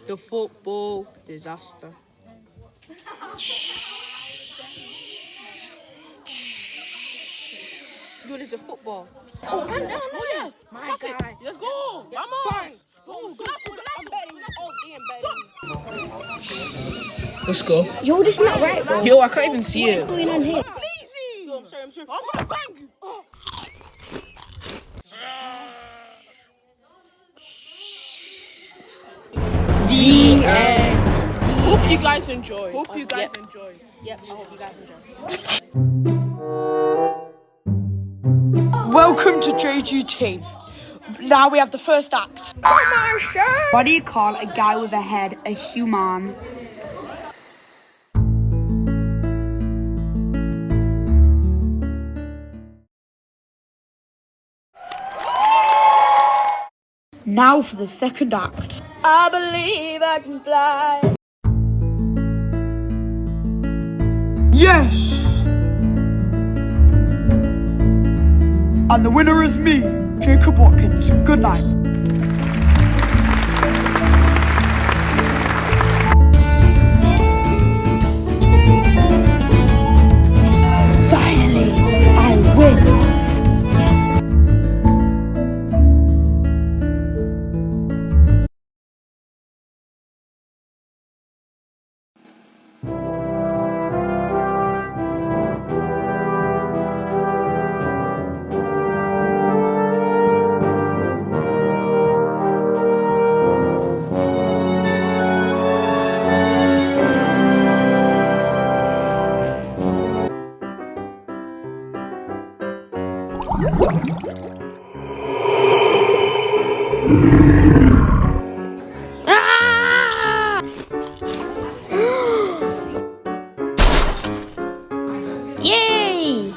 The football disaster. Dude, it's the football. Oh, man, no, yeah. My Pass it. guy. Let's go. Yeah, Vamos. Oh, Good let's go. Yo, this is not right, bro. Yo, I can't even see What is it. going on here? Please. Yo, I'm sorry. I'm gonna bang you. Oh. The end. Hope you guys enjoy. Yep. Yep, I hope you guys enjoy. Welcome to JGT. Now we have the first act. What do you call a guy with a head a human? Now for the second act. I believe I can fly. Yes! And the winner is me, Jacob Watkins. Good night. Finally, I win. Yay!